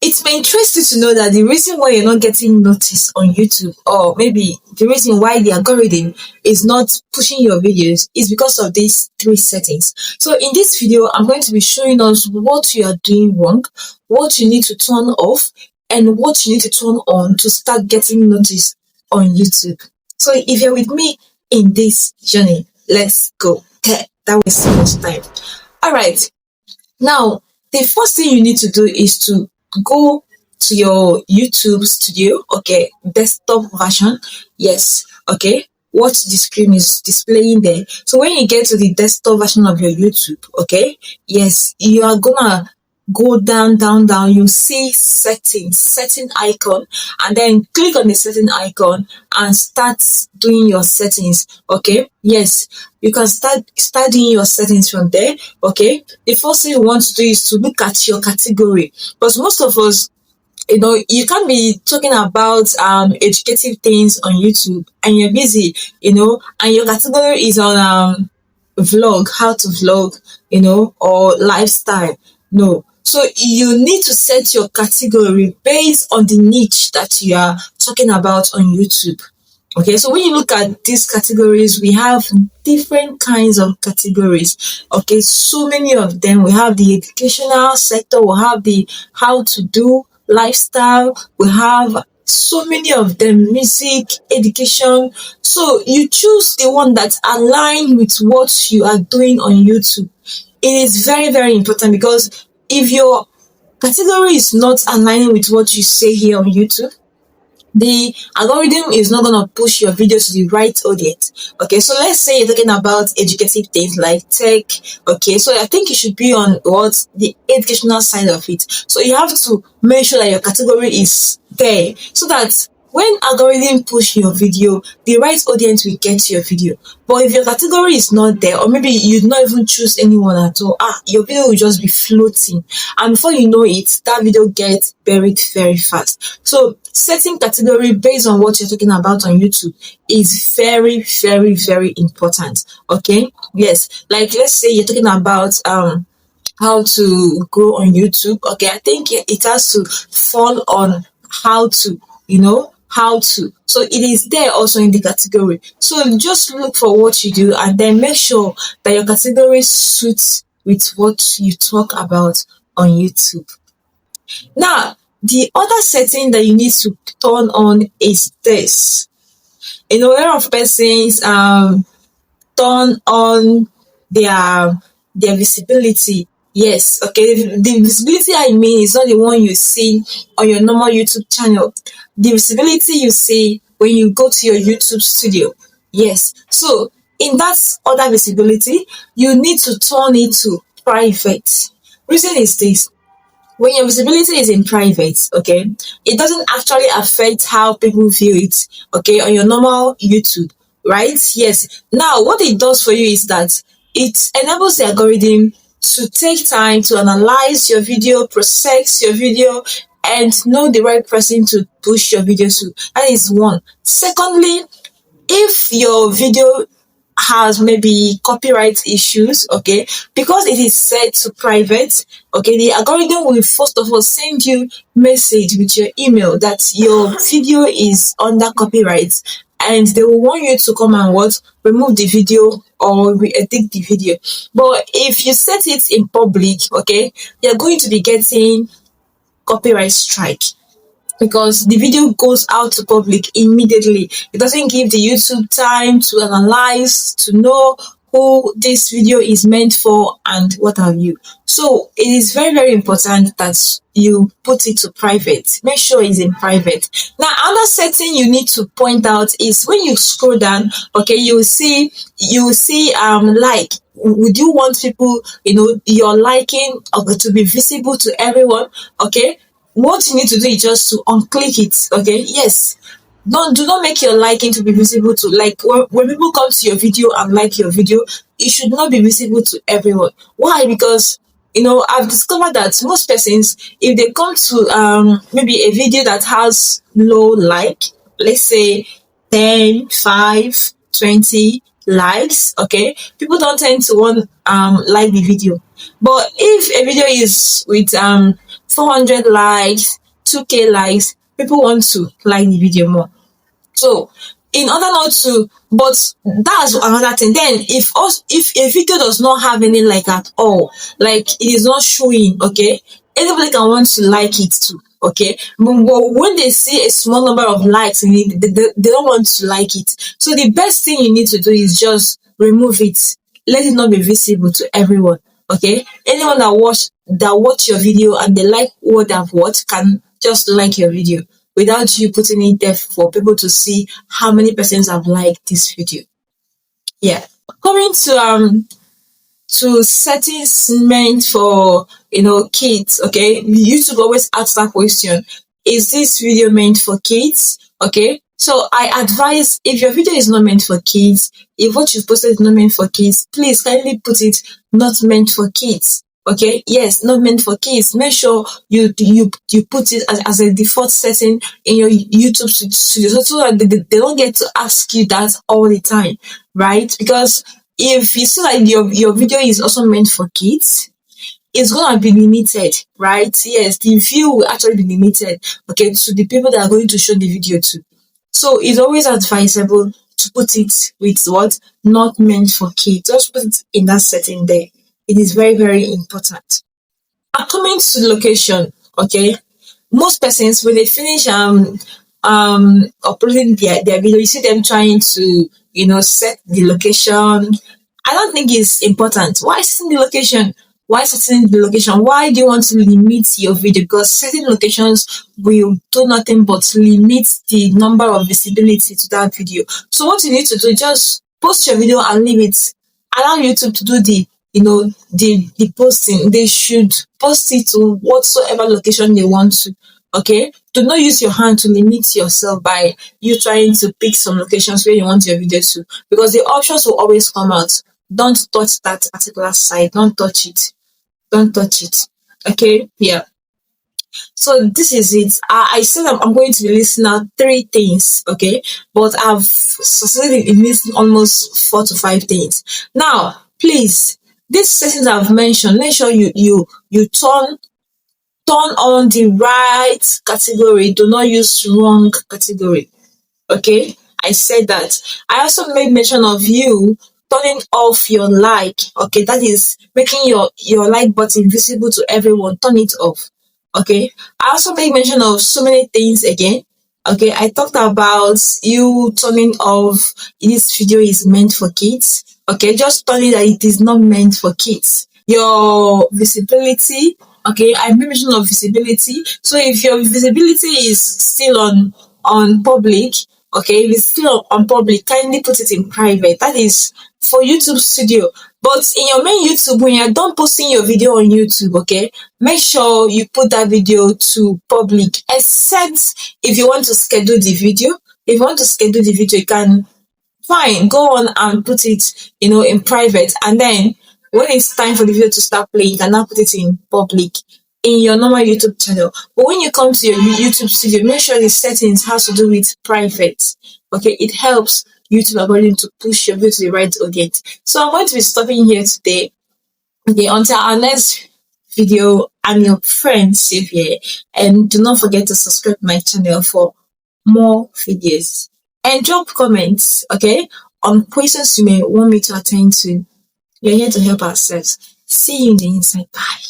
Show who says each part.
Speaker 1: It may interest you to know that the reason why you're not getting noticed on YouTube, or maybe the reason why the algorithm is not pushing your videos, is because of these three settings. So in this video, I'm going to be showing us what you are doing wrong, what you need to turn off, and what you need to turn on to start getting noticed on YouTube. So if you're with me in this journey, let's go. That was so much time. All right. Now, the first thing you need to do is to go to your YouTube studio, okay, desktop version. Yes, okay. What the screen is displaying there. So when you get to the desktop version of your YouTube, okay, yes, you are gonna go down, you see setting icon, and then click on the setting icon and start doing your settings. Okay, yes, you can start doing your settings from there. Okay, the first thing you want to do is to look at your category, because most of us, you can't be talking about educative things on YouTube and you're busy, and your category is on vlog, how to vlog, or lifestyle. No. So you need to set your category based on the niche that you are talking about on YouTube. Okay, so when you look at these categories, we have different kinds of categories. Okay, so many of them. We have the educational sector, we have the how to do, lifestyle, we have so many of them, music, education. So you choose the one that align with what you are doing on YouTube. It is very, very important, because if your category is not aligning with what you say here on YouTube, the algorithm is not going to push your video to the right audience. Okay, so let's say you're talking about educative things like tech. Okay, so I think you should be on the educational side of it. So you have to make sure that your category is there, so that when algorithm push your video, the right audience will get to your video. But if your category is not there, or maybe you not even choose anyone at all, your video will just be floating, and before you know it, that video gets buried very fast. So setting category based on what you're talking about on YouTube is very, very, very important. Okay, yes, like let's say you're talking about how to grow on YouTube. Okay, I think it has to fall on how to, how to. So it is there also in the category. So just look for what you do, and then make sure that your category suits with what you talk about on YouTube. Now, the other setting that you need to turn on is this. A lot of persons turn on their visibility. Yes, okay. The visibility I mean is not the one you see on your normal YouTube channel. The visibility you see when you go to your YouTube studio. Yes. So in that other visibility, you need to turn it to private. Reason is this: when your visibility is in private, okay, it doesn't actually affect how people view it, okay, on your normal YouTube, right? Yes. Now, what it does for you is that it enables the algorithm to take time to analyze your video, process your video, and know the right person to push your video to. That is one. Secondly, if your video has maybe copyright issues, okay, because it is set to private, okay, the algorithm will first of all send you message with your email that your video is under copyright, and they will want you to come and remove the video or re-edit the video. But if you set it in public, okay, you're going to be getting copyright strike, because the video goes out to public immediately. It doesn't give the YouTube time to analyze, to know who this video is meant for and what have you. So it is very, very important that you put it to private. Make sure it's in private. Now, another setting you need to point out is when you scroll down, okay, you will see like, would you want people, your liking to be visible to everyone? Okay, what you need to do is just to unclick it. Okay, yes, do not make your liking to be visible to, like, when people come to your video and like your video, it should not be visible to everyone. Why? Because I've discovered that most persons, if they come to maybe a video that has low like, let's say 10, 5, 20 likes, okay, people don't tend to want like the video. But if a video is with 400 likes, 2K likes, people want to like the video more. So in order not to, but that's another thing. Then if a video does not have any like at all, like it is not showing, okay, anybody can want to like it too. Okay, but when they see a small number of likes and they don't want to like it. So the best thing you need to do is just remove it. Let it not be visible to everyone. Okay, anyone that watch your video and they like what I've watched can just like your video without you putting it there for people to see how many persons have liked this video. Yeah. Coming to settings meant for kids. Okay, YouTube always asks that question: is this video meant for kids? Okay, so I advise, if your video is not meant for kids, if what you've posted is not meant for kids, please kindly put it not meant for kids. Okay, yes, not meant for kids. Make sure you put it as a default setting in your YouTube studio, so that they don't get to ask you that all the time, right? Because if you see like your video is also meant for kids, it's gonna be limited, right? Yes, the view will actually be limited, okay, to the people that are going to show the video to. So it's always advisable to put it with what not meant for kids. Just put it in that setting there. It is very, very important. Now, coming to the location, okay, most persons when they finish uploading their video, you see them trying to set the location. I don't think it's important. Why setting the location? Why setting the location? Why do you want to limit your video? Because setting locations will do nothing but limit the number of visibility to that video. So what you need to do, just post your video and leave it. Allow YouTube to do the posting. They should post it to whatsoever location they want to. Okay, do not use your hand to limit yourself by you trying to pick some locations where you want your video to, because the options will always come out. Don't touch that particular site. Don't touch it. Don't touch it. Okay, yeah. So this is it. I said I'm going to be listing out three things, okay, but I've succeeded in listing almost 4 to 5 things. Now, please, these settings I've mentioned, make sure you turn on the right category. Do not use wrong category. Okay, I said that. I also made mention of you turning off your like. Okay, that is making your like button visible to everyone. Turn it off. Okay, I also made mention of so many things again. Okay, I talked about you turning off this video is meant for kids. Okay, just turn it that it is not meant for kids. Your visibility. Okay, I made mention of visibility. So if your visibility is still on public, okay, if it's still on public, kindly put it in private. That is for YouTube Studio. But in your main YouTube, when you're done posting your video on YouTube, okay, make sure you put that video to public, except if you want to schedule the video. If you want to schedule the video, you can, fine, go on and put it, in private. And then when it's time for the video to start playing, you can now put it in public in your normal YouTube channel. But when you come to your YouTube studio, make sure the settings has to do with private. Okay, it helps YouTube algorithm to push your video to the right audience. So I'm going to be stopping here today. Okay, until our next video, I'm your friend Sylvia, and do not forget to subscribe to my channel for more videos and drop comments, okay, on questions you may want me to attend to. We're here to help ourselves. See you in the inside. Bye.